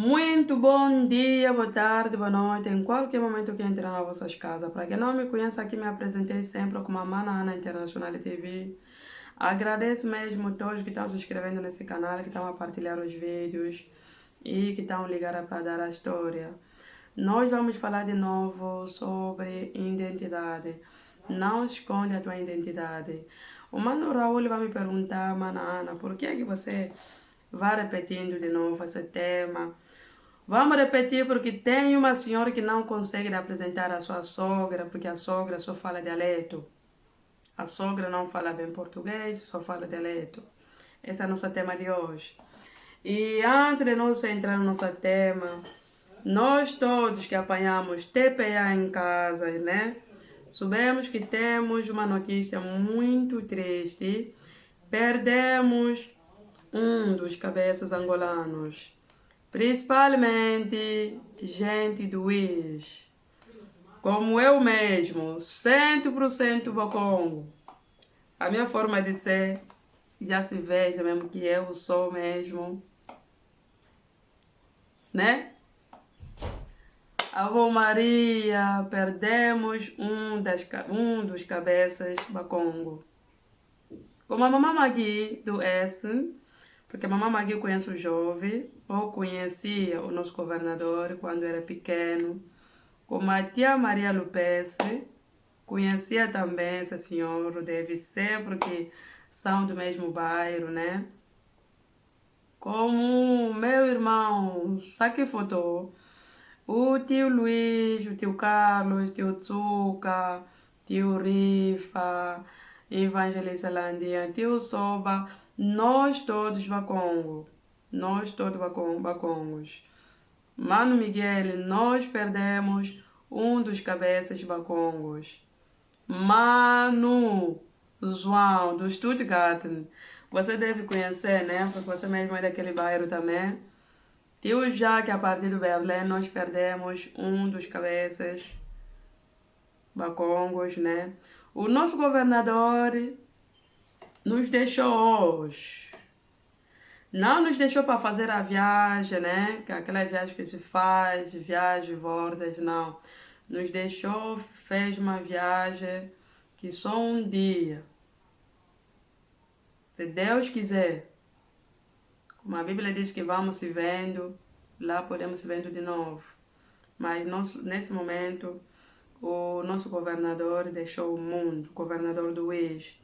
Muito bom dia, boa tarde, boa noite, em qualquer momento que entrar nas vossas casas. Para quem não me conhece, aqui me apresentei sempre como a Mana Ana Internacional TV. Agradeço mesmo a todos que estão se inscrevendo nesse canal, que estão a partilhar os vídeos e que estão ligados para dar a história. Nós vamos falar de novo sobre identidade. Não esconde a tua identidade. O Mano Raul vai me perguntar, Mana Ana, por que é que você vai repetindo de novo esse tema? Vamos repetir porque tem uma senhora que não consegue apresentar a sua sogra, porque a sogra só fala dialeto. A sogra não fala bem português, só fala dialeto. Esse é o nosso tema de hoje. E antes de nós entrar no nosso tema, nós todos que apanhamos TPA em casa, né? Sabemos que temos uma notícia muito triste. Perdemos um dos cabeças angolanos. Principalmente gente do IS, como eu mesmo, 100% Bakongo. A minha forma de ser já se veja mesmo que eu sou mesmo, né? Avó Maria, perdemos um dos cabeças Bakongo. Como a mamãe Magui do S, porque a mamãe Magui conhece o jovem, ou conhecia o nosso governador quando era pequeno. Como a tia Maria Lupestre, conhecia também esse senhor, deve ser porque são do mesmo bairro, né? Como meu irmão Saquifoto, o tio Luiz, o tio Carlos, o tio Tsuka, tio Rifa, Evangelista Landia, tio Soba, nós todos Bakongo, nós todos Bakongos. Mano Miguel, nós perdemos um dos cabeças Bakongos. Mano João, do Stuttgart, você deve conhecer, né? Porque você mesmo é daquele bairro também. Tio Jaque, a partir do Berlim, nós perdemos um dos cabeças Bakongos, né? O nosso governador nos deixou hoje. Não nos deixou para fazer a viagem, né? Que é aquela viagem que se faz, viagem, voltas, não. Nos deixou, fez uma viagem que só um dia. Se Deus quiser. Como a Bíblia diz que vamos se vendo, lá podemos se vendo de novo. Mas nesse momento, o nosso governador deixou o mundo, governador do ex.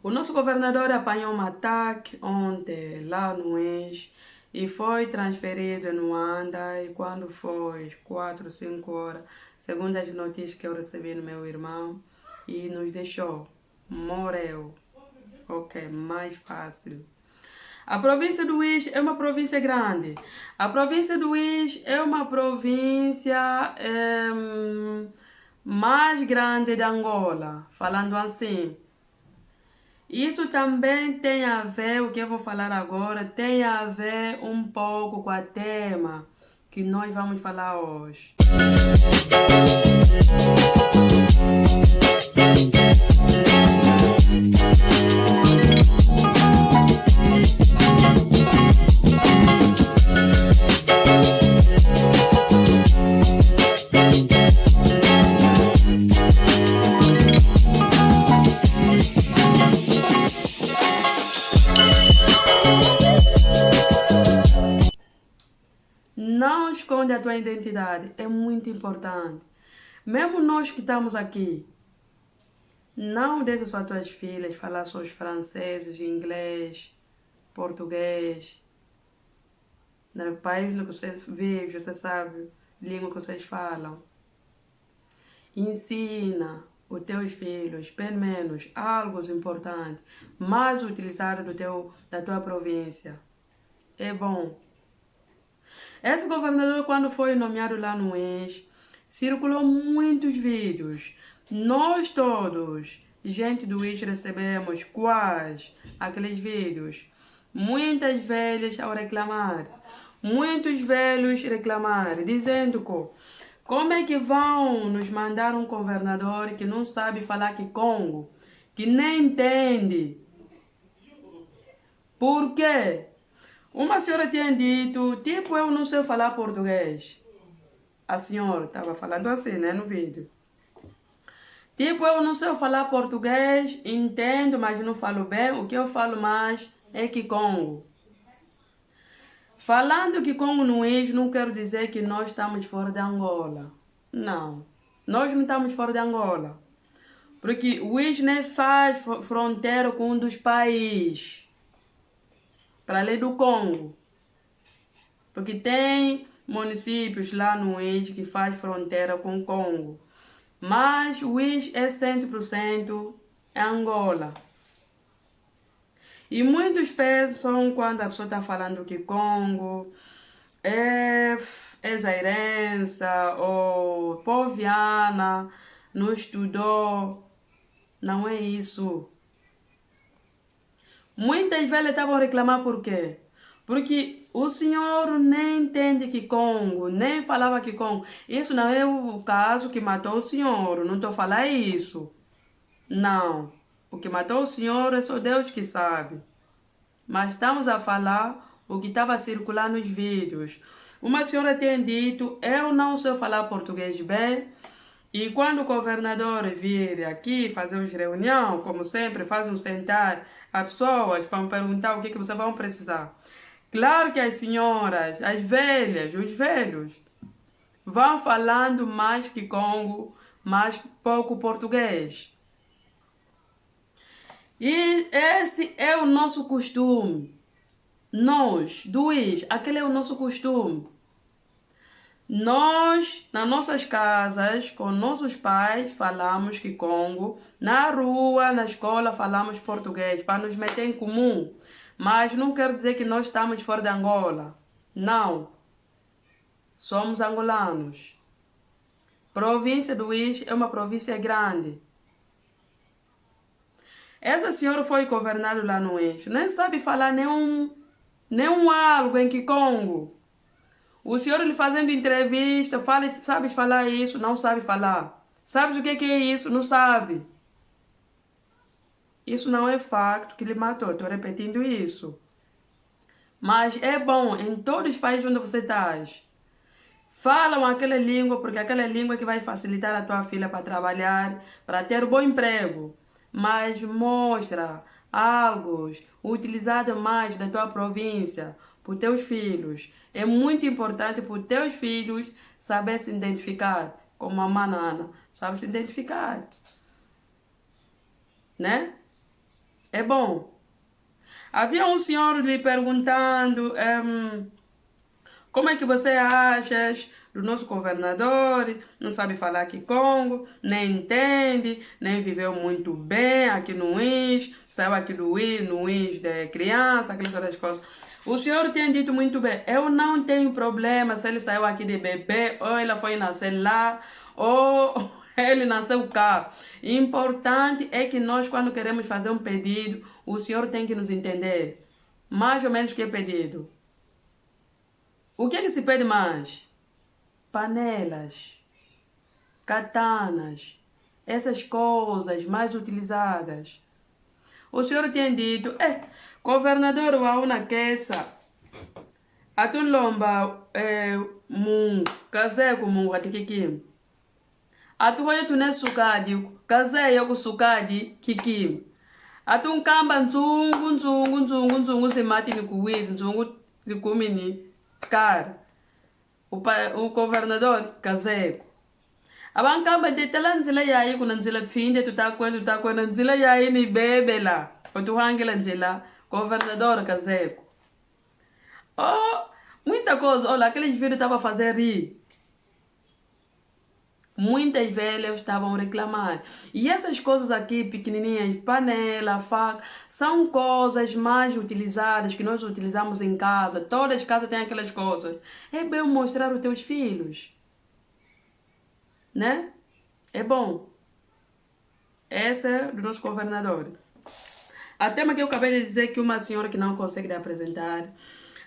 O nosso governador apanhou um ataque ontem lá no ex e foi transferido no Anda. E quando foi 4, 5 horas, segundo as notícias que eu recebi no meu irmão, e nos deixou, morreu. Ok, mais fácil. A província do Uís é uma província grande. A província do Uís é uma província mais grande de Angola, falando assim. Isso também tem a ver, o que eu vou falar agora, tem a ver um pouco com o tema que nós vamos falar hoje. Não esconde a tua identidade, é muito importante. Mesmo nós que estamos aqui, não deixe só as tuas filhas falar só os franceses, inglês, português. No país no que vocês vivem, você sabe a língua que vocês falam. Ensina os teus filhos, pelo menos, algo importante, mais utilizado da tua província. É bom. Esse governador, quando foi nomeado lá no ex, circulou muitos vídeos. Nós todos, gente do ex, recebemos quais aqueles vídeos. Muitas velhas ao reclamar. Muitos velhos reclamar, dizendo que como é que vão nos mandar um governador que não sabe falar que Congo, que nem entende. Por quê? Uma senhora tinha dito, tipo, eu não sei falar português. A senhora estava falando assim, né, no vídeo. Tipo, eu não sei falar português, entendo, mas não falo bem. O que eu falo mais é Kikongo. Falando Kikongo no Índio, não quero dizer que nós estamos fora de Angola. Não. Nós não estamos fora de Angola. Porque o Índio faz fronteira com um dos países. Para além do Congo. Porque tem municípios lá no Índio que faz fronteira com o Congo. Mas o Índio é 100% Angola. E muitos pensam quando a pessoa está falando que Congo é zairensa ou poviana, não estudou. Não é isso. Muitas velhas estavam a reclamar por quê? Porque o senhor nem entende Kikongo, nem falava Kikongo. Isso não é o caso que matou o senhor, não estou a falar isso. Não. O que matou o senhor é só Deus que sabe. Mas estamos a falar o que estava a circular nos vídeos. Uma senhora tinha dito, eu não sei falar português bem, e quando o governador vir aqui fazer uma reunião, como sempre, faz um sentar as pessoas para me perguntar o que vocês vão precisar. Claro que as senhoras, as velhas, os velhos, vão falando mais Kikongo, mais pouco português. E este é o nosso costume. Nós, dois, aquele é o nosso costume. Nós, nas nossas casas, com nossos pais, falamos Kikongo. Na rua, na escola, falamos português, para nos meter em comum. Mas não quero dizer que nós estamos fora de Angola. Não. Somos angolanos. Província do Índio é uma província grande. Essa senhora foi governada lá no Eixo. Nem sabe falar nenhum algo em Kikongo. O senhor lhe fazendo entrevista, fala, sabe falar isso? Não sabe falar. Sabes o que é isso? Não sabe. Isso não é facto que lhe matou. Estou repetindo isso. Mas é bom, em todos os países onde você está, falam aquela língua, porque aquela língua que vai facilitar a tua filha para trabalhar, para ter um bom emprego. Mas mostra algo utilizado mais da tua província para os teus filhos. É muito importante para os teus filhos saber se identificar, como a manana sabe se identificar, né? É bom. Havia um senhor lhe perguntando como é que você acha do nosso governador? Não sabe falar Kikongo, nem entende, nem viveu muito bem aqui no INS, saiu aqui do INS, no INS de criança, aquelas outras coisas. O senhor tem dito muito bem, eu não tenho problema se ele saiu aqui de bebê, ou ele foi nascer lá, ou ele nasceu cá. Importante é que nós, quando queremos fazer um pedido, o senhor tem que nos entender mais ou menos o que é pedido. O que é que se pede mais? Panelas, katanas, essas coisas mais utilizadas. O senhor tinha dito, governador wauna kesa, atun lomba kaze kumungu atikikim. Atuwaye tune sukadi, kaze yoku sukadi kikim. Atun kamba nzungu simati ni kuwizi, nzungu zikumini. Cara, o governador Kazeko. Abankamba de tela nzila yayi kuna nzila finde tutakwenda nzila yayi ni bebe la. Otuhangela nzila governador Kazeko. Oh, muita coisa, olha, aqueles vídeos estavam a fazer rir. Muitas velhas estavam a reclamar. E essas coisas aqui, pequenininhas, panela, faca, são coisas mais utilizadas que nós utilizamos em casa. Todas as casas têm aquelas coisas. É bem mostrar aos teus filhos. Né? É bom. Essa é do nosso governador. A tema que eu acabei de dizer que uma senhora que não consegue apresentar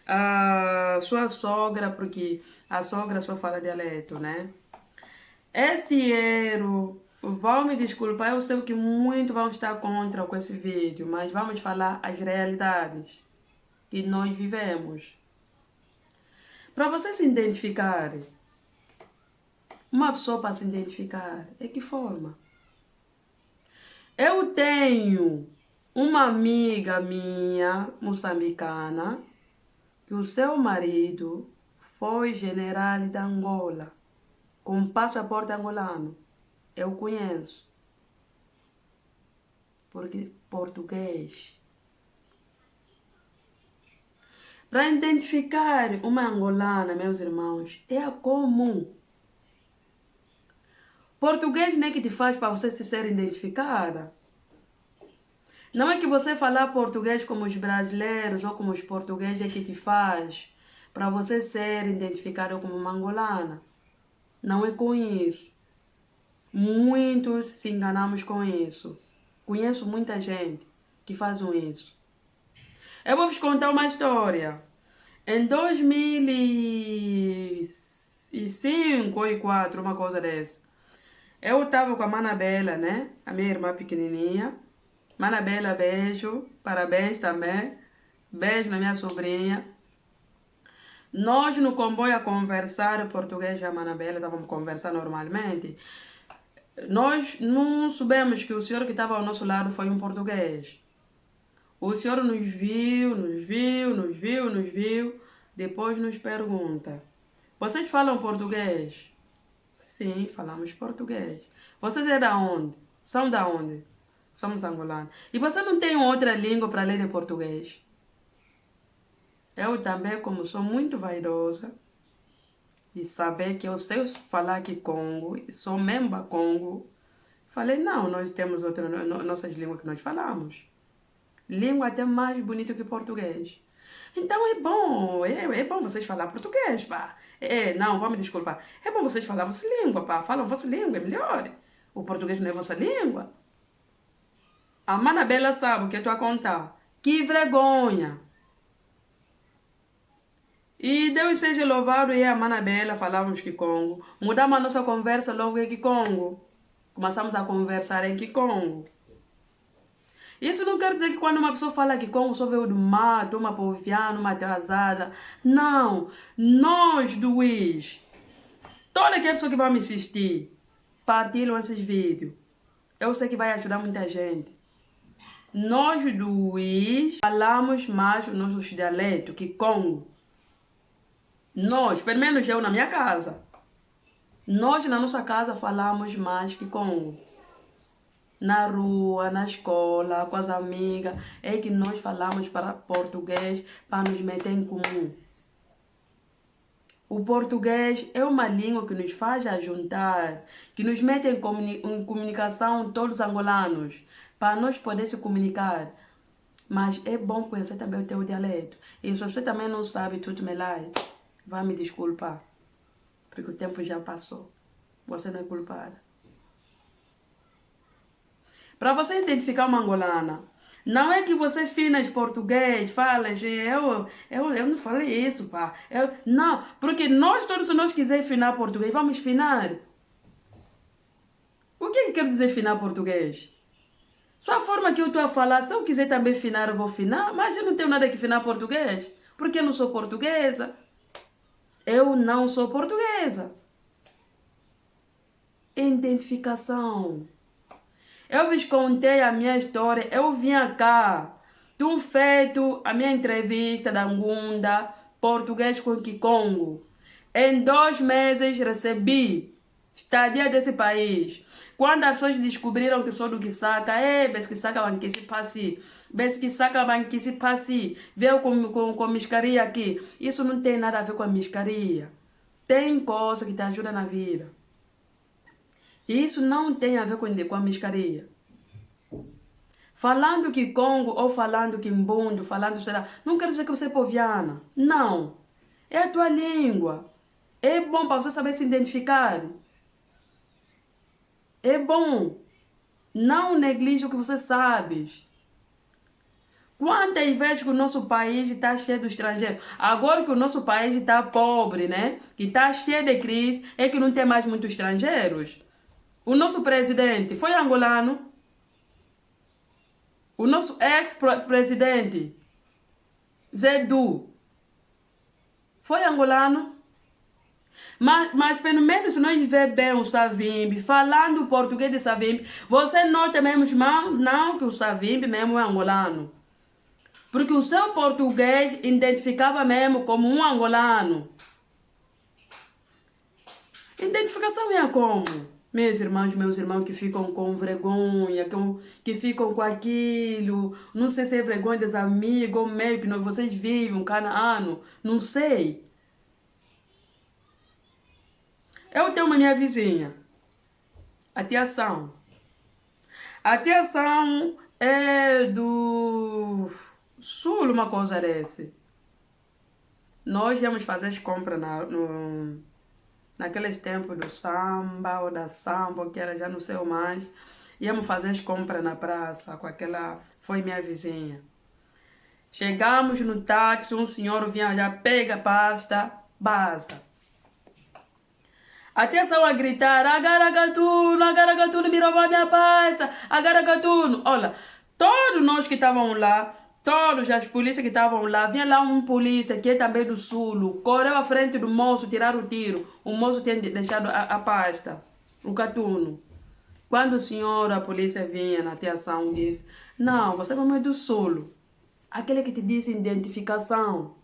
a sua sogra, porque a sogra só fala dialeto, né? Este erro, vão me desculpar, eu sei que muito vão estar contra com esse vídeo, mas vamos falar as realidades. que nós vivemos. Para você se identificar, uma pessoa para se identificar, é que forma? Eu tenho uma amiga minha, moçambicana, que o seu marido foi general da Angola, com passaporte angolano. Eu conheço. Porque português. Para identificar uma angolana, meus irmãos, é comum. Português não é que te faz para você se ser identificada. Não é que você falar português como os brasileiros ou como os portugueses é que te faz para você ser identificado como uma angolana. Não é com isso. Muitos se enganamos com isso. Conheço muita gente que fazem isso. Eu vou vos contar uma história. Em 2005 ou 2004, uma coisa dessa, eu estava com a Mana Bela, né? A minha irmã pequenininha. Mana Bela, beijo. Parabéns também. Beijo na minha sobrinha. Nós no comboio a conversar português, a Mana Bela, estávamos a conversar normalmente. Nós não soubemos que o senhor que estava ao nosso lado foi um português. O senhor nos viu. Depois nos pergunta: vocês falam português? Sim, falamos português. Vocês é da onde? São da onde? Somos angolanos. E você não tem outra língua para ler de português? Eu também, como sou muito vaidosa, e saber que eu sei falar aqui Congo, sou memba Congo, falei, não, nós temos nossas línguas que nós falamos. Língua até mais bonita que português. Então é bom vocês falar português, pá. Não, vão me desculpar. É bom vocês falar vossa língua, pá. Falam vossa língua, é melhor. O português não é vossa língua. A Mana Bela sabe o que eu estou a contar. Que vergonha. E Deus seja louvado, e a Mana Bela falávamos Kikongo. Mudamos a nossa conversa logo em Kikongo. Começamos a conversar em Kikongo. Isso não quer dizer que quando uma pessoa fala Kikongo só veio do mato, uma poviana, uma atrasada. Não. Nós dois, toda aquela pessoa que vai me assistir, partilham esses vídeos. Eu sei que vai ajudar muita gente. Nós dois falamos mais os nossos dialetos, Kikongo. Nós, pelo menos eu na minha casa. Nós na nossa casa falamos mais Kikongo. Na rua, na escola, com as amigas, é que nós falamos para português para nos meter em comum. O português é uma língua que nos faz juntar, que nos mete em comunicação todos os angolanos, para nós poder se comunicar. Mas é bom conhecer também o teu dialeto. E se você também não sabe tudo melhor, vai me desculpar, porque o tempo já passou. Você não é culpada. Para você identificar uma angolana, não é que você finas português, falas, eu não falei isso, pá. Não, porque nós todos, se nós quisermos finar português, vamos finar. O que quer dizer finar português? Só a forma que eu estou a falar, se eu quiser também finar, eu vou finar, mas eu não tenho nada que finar português, porque eu não sou portuguesa. Eu não sou portuguesa. Identificação. Eu vos contei a minha história, eu vinha cá, tinha feito a minha entrevista da Ngunda, português com Kikongo. Em 2 meses recebi estadia desse país. Quando as pessoas descobriram que sou do Kisaka, bes Kisaka banquisi passi, bes Kisaka banquisi passi, veio com miscaria aqui. Isso não tem nada a ver com a miscaria. Tem coisa que te ajuda na vida. E isso não tem a ver com a miscaria. Falando Kikongo ou falando Kimbundo, falando sei lá, não quer dizer que você é poviana. Não. É a tua língua. É bom para você saber se identificar. É bom. Não neglija o que você sabes. Quantas vezes que o nosso país está cheio de estrangeiros? Agora que o nosso país está pobre, né? Que está cheio de crise, é que não tem mais muitos estrangeiros. O nosso presidente foi angolano. O nosso ex-presidente Zé Du foi angolano, mas pelo menos se nós ver bem o Savimbi, falando português de Savimbi, você nota mesmo, não que o Savimbi mesmo é angolano. Porque o seu português identificava mesmo como um angolano. Identificação é como? Meus irmãos que ficam com vergonha, que ficam com aquilo, não sei se é vergonha dos amigos ou meio que vocês vivem um canaano, não sei. Eu tenho uma minha vizinha, a tia São. A tia São é do sul, uma coisa desse. Nós íamos fazer as compras naqueles tempos do samba ou da samba, que era já não sei o mais. Íamos fazer as compras na praça com aquela... Foi minha vizinha. Chegamos no táxi, um senhor vinha já, pega a pasta, baza. Atenção a gritar, agaragatuno, me roubou a minha pasta, agaragatuno. Olha, todos nós que estavam lá, todos as polícias que estavam lá, vinha lá um polícia que é também do sul, correu à frente do moço, tirar o tiro. O moço tinha deixado a pasta, o gatuno. Quando o senhor, a polícia vinha na atenção, disse, não, você não é do sul. Aquele que te disse identificação.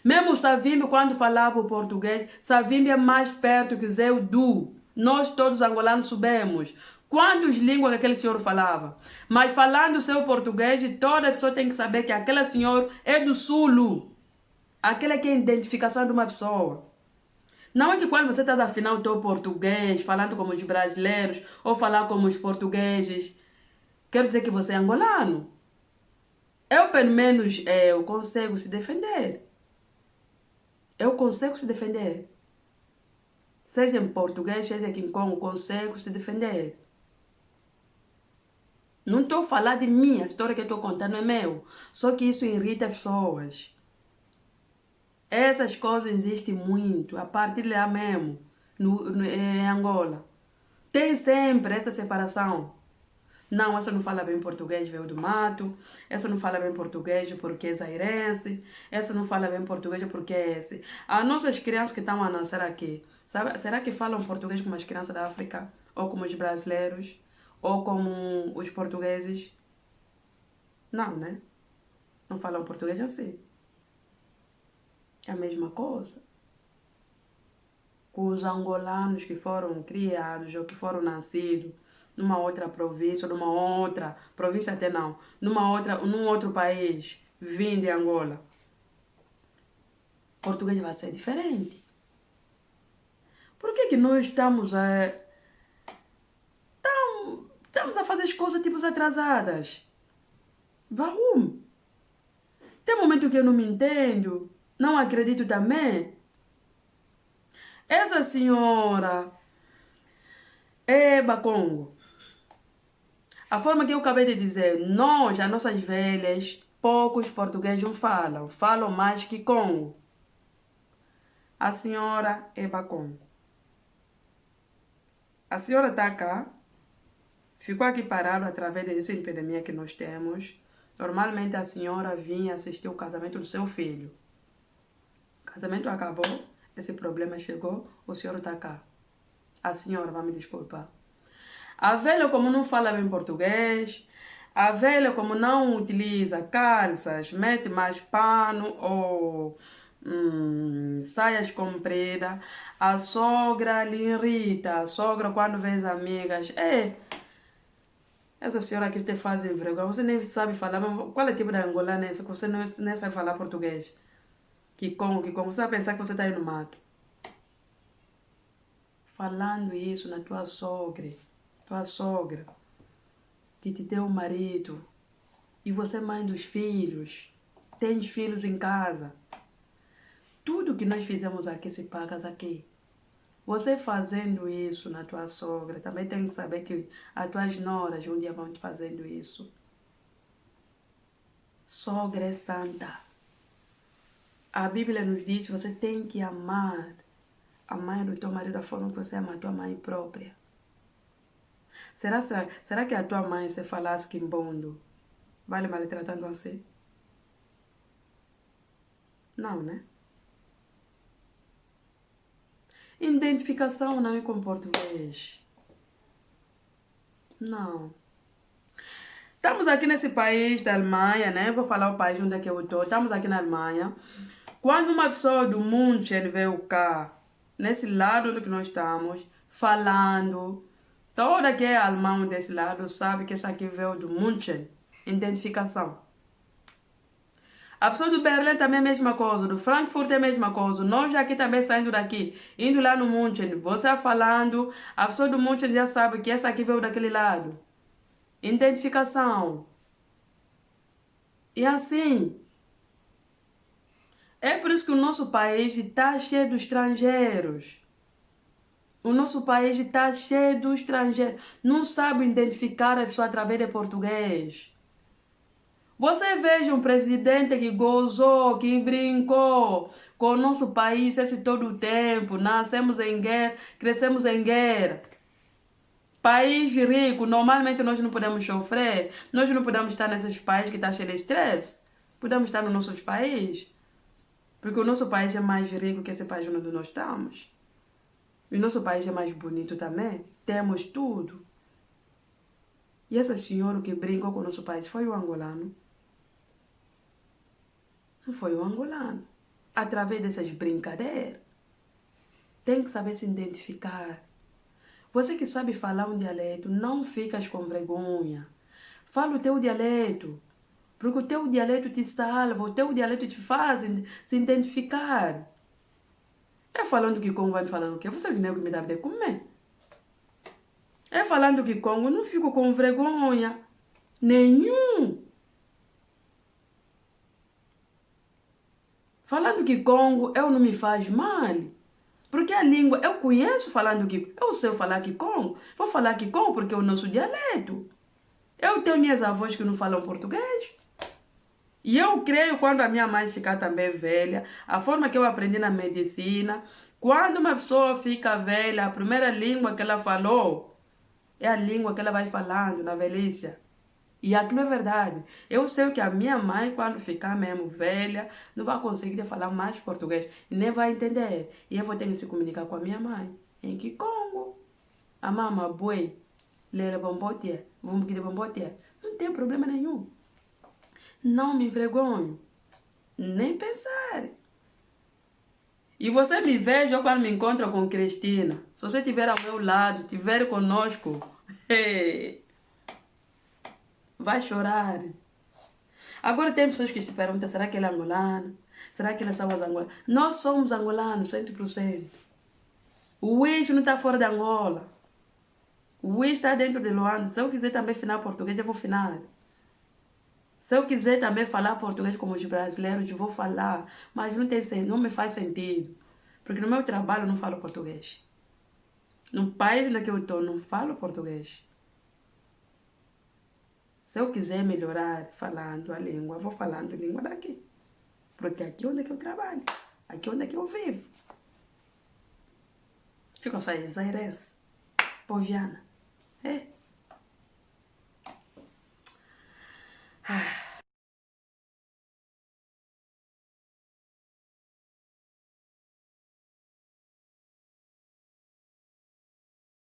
Mesmo o Savimbi, quando falava o português, Savimbi é mais perto que o Zé Du. Nós todos angolanos sabemos quantas línguas que aquele senhor falava. Mas falando o seu português, toda pessoa tem que saber que aquele senhor é do sul. Aquela que é a identificação de uma pessoa. Não é que quando você está a afinar o teu português, falando como os brasileiros, ou falar como os portugueses, quer dizer que você é angolano. Eu, pelo menos, eu consigo se defender. Eu consigo se defender. Seja em português, seja aqui em Congo, consigo se defender. Não estou a falar de mim, a história que eu estou contando é meu. Só que isso irrita pessoas. Essas coisas existem muito, a partir de lá mesmo, em Angola. Tem sempre essa separação. Não, essa não fala bem português, veio do mato. Essa não fala bem português porque é zairense. Essa não fala bem português porque é esse. As nossas crianças que estão a nascer aqui, sabe, será que falam português como as crianças da África? Ou como os brasileiros? Ou como os portugueses? Não, né? Não falam português assim. É a mesma coisa. Com os angolanos que foram criados ou que foram nascidos numa outra província, numa outra província até não, num outro país, vindo de Angola. Português vai ser diferente. Por que nós estamos a fazer as coisas tipo atrasadas? Vamos. Tem momento que eu não me entendo, não acredito também. Essa senhora é Bacongo. A forma que eu acabei de dizer, nós, as nossas velhas, poucos portugueses não falam. Falam mais que Congo. A senhora é Bacongo. A senhora está cá. Ficou aqui parado através dessa epidemia que nós temos. Normalmente a senhora vinha assistir o casamento do seu filho. O casamento acabou, esse problema chegou, o senhor está cá. A senhora vai me desculpar. A velha, como não fala bem português, a velha, como não utiliza calças, mete mais pano ou saias compridas, a sogra lhe irrita. A sogra, quando vê as amigas, essa senhora que te faz vergonha, você nem sabe falar, qual é o tipo de angolana essa que você nem sabe falar português? Que como, você vai pensar que você está aí no mato. Falando isso na tua sogra, que te deu um marido, e você é mãe dos filhos, tens filhos em casa. Tudo que nós fizemos aqui se paga aqui. Você fazendo isso na tua sogra, também tem que saber que as tuas noras um dia vão te fazendo isso. Sogra é santa. A Bíblia nos diz que você tem que amar a mãe do teu marido da forma que você ama a tua mãe própria. Será que a tua mãe, se falasse quimbondo, vai lhe maltratando assim? Não, né? Identificação não é com português. Não. Estamos aqui nesse país da Alemanha, né? Vou falar o país onde é que eu estou. Estamos aqui na Alemanha. Quando uma pessoa do München veio cá, nesse lado onde que nós estamos, falando, toda que é alemão desse lado sabe que esse aqui veio do München. Identificação. A pessoa do Berlim também é a mesma coisa, do Frankfurt é a mesma coisa. Nós aqui também saindo daqui, indo lá no München, você falando, a pessoa do München já sabe que essa aqui veio daquele lado. Identificação. E assim, é por isso que o nosso país está cheio de estrangeiros. O nosso país está cheio de estrangeiros. Não sabe identificar a pessoa através de português. Você veja um presidente que gozou, que brincou com o nosso país esse todo o tempo. Nascemos em guerra, crescemos em guerra. País rico, normalmente nós não podemos sofrer. Nós não podemos estar nesses países que estão cheios de estresse. Podemos estar nos nossos países. Porque o nosso país é mais rico que esse país onde nós estamos. E o nosso país é mais bonito também. Temos tudo. E esse senhor que brincou com o nosso país foi o angolano. Não foi o angolano. Através dessas brincadeiras, tem que saber se identificar. Você que sabe falar um dialeto, não ficas com vergonha. Fala o teu dialeto. Porque o teu dialeto te salva, o teu dialeto te faz se identificar. É falando que Congo vai me falar o quê? Você viu que me dá de comer? É falando que Congo, não fico com vergonha nenhum. Falando que Congo, eu não me faz mal. Porque a língua, eu conheço falando que, eu sei falar que Congo. Vou falar que Congo porque é o nosso dialeto. Eu tenho minhas avós que não falam português. E eu creio, quando a minha mãe ficar também velha, a forma que eu aprendi na medicina, quando uma pessoa fica velha, a primeira língua que ela falou é a língua que ela vai falando na velhice. E aquilo é verdade. Eu sei que a minha mãe, quando ficar mesmo velha, não vai conseguir falar mais português. E nem vai entender. E eu vou ter que se comunicar com a minha mãe. Em que Congo? A mama, boi, lele bombote, vamos que bombote. Não tem problema nenhum. Não me envergonho. Nem pensar. E você me veja quando me encontra com Cristina. Se você estiver ao meu lado, estiver conosco, vai chorar. Agora tem pessoas que se perguntam, será que ele é angolano? Será que eles são os angolanos? Nós somos angolanos, 100%. O Wish não está fora de Angola. O Wish está dentro de Luanda. Se eu quiser também falar português, eu vou falar. Se eu quiser também falar português como os brasileiros, eu vou falar. Mas não me faz sentido. Porque no meu trabalho eu não falo português. No país onde eu estou, não falo português. Se eu quiser melhorar falando a língua, eu vou falando a língua daqui. Porque aqui é onde eu trabalho. Aqui é onde eu vivo. Fica só zairense, poviana. É.